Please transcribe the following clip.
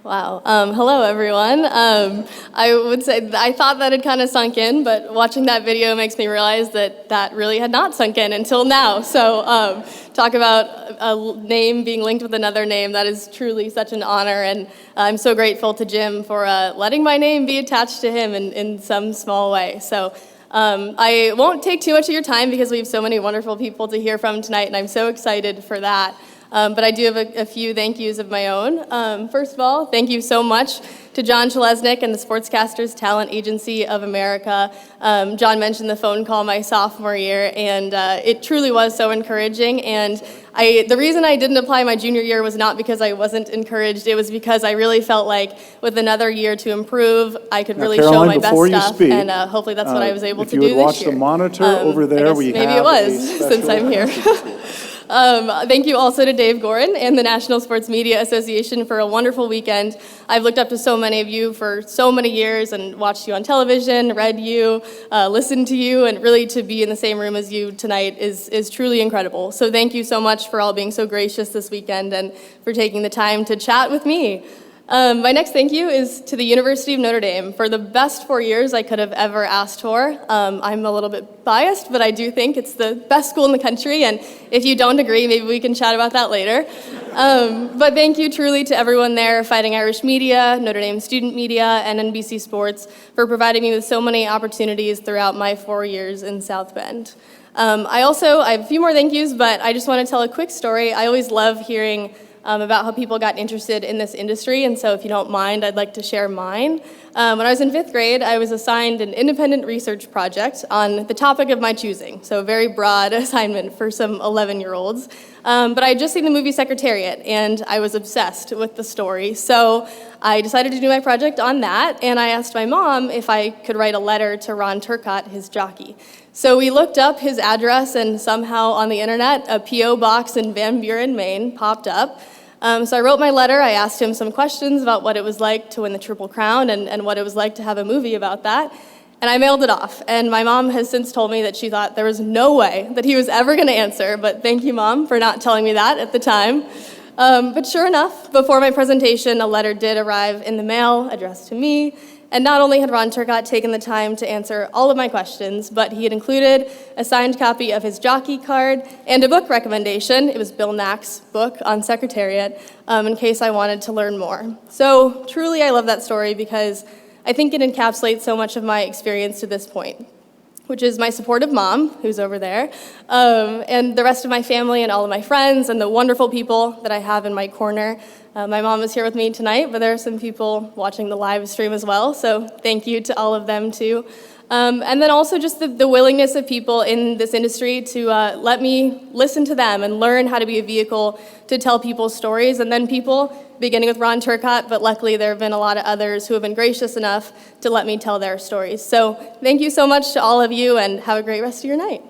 Wow. Hello, everyone. I would say I thought that had kind of sunk in, but watching that video makes me realize that that really had not sunk in until now. So talk about a name being linked with another name. That is truly such an honor, and I'm so grateful to Jim for letting my name be attached to him in some small way. So I won't take too much of your time because we have so many wonderful people to hear from tonight, and I'm so excited for that. But I do have a few thank yous of my own. First of all, thank you so much to John Chalesnik and the Sportscasters Talent Agency of America. John mentioned the phone call my sophomore year, and it truly was so encouraging. And the reason I didn't apply my junior year was not because I wasn't encouraged. It was because I really felt like with another year to improve, I could really show my best stuff. And hopefully that's what I was able to do this year. If you would watch the monitor over there, we have maybe it was, since I'm here. Thank you also to Dave Gorin and the National Sports Media Association for a wonderful weekend. I've looked up to so many of you for so many years and watched you on television, read you, listened to you, and really to be in the same room as you tonight is truly incredible. So thank you so much for all being so gracious this weekend and for taking the time to chat with me. My next thank you is to the University of Notre Dame for the best 4 years I could have ever asked for. I'm a little bit biased, but I do think it's the best school in the country, and if you don't agree, maybe we can chat about that later. But thank you truly to everyone there, Fighting Irish Media, Notre Dame Student Media, and NBC Sports for providing me with so many opportunities throughout my 4 years in South Bend. I have a few more thank yous, but I just want to tell a quick story. I always love hearing about how people got interested in this industry, and so if you don't mind, I'd like to share mine. When I was in 5th grade, I was assigned an independent research project on the topic of my choosing, so a very broad assignment for some 11-year-olds. But I had just seen the movie Secretariat, and I was obsessed with the story, so I decided to do my project on that, and I asked my mom if I could write a letter to Ron Turcotte, his jockey. So we looked up his address, and somehow on the internet, a P.O. box in Van Buren, Maine, popped up. So I wrote my letter. I asked him some questions about what it was like to win the Triple Crown and what it was like to have a movie about that. And I mailed it off. And my mom has since told me that she thought there was no way that he was ever going to answer. But thank you, Mom, for not telling me that at the time. But sure enough, before my presentation, a letter did arrive in the mail addressed to me. And not only had Ron Turcotte taken the time to answer all of my questions, but he had included a signed copy of his jockey card and a book recommendation. It was Bill Knack's book on Secretariat, in case I wanted to learn more. So truly, I love that story because I think it encapsulates so much of my experience to this point, which is my supportive mom, who's over there, and the rest of my family and all of my friends and the wonderful people that I have in my corner. My mom is here with me tonight, but there are some people watching the live stream as well, so thank you to all of them too. And then also just the willingness of people in this industry to let me listen to them and learn how to be a vehicle to tell people's stories, and then people, beginning with Ron Turcotte, but luckily there have been a lot of others who have been gracious enough to let me tell their stories. So thank you so much to all of you, and have a great rest of your night.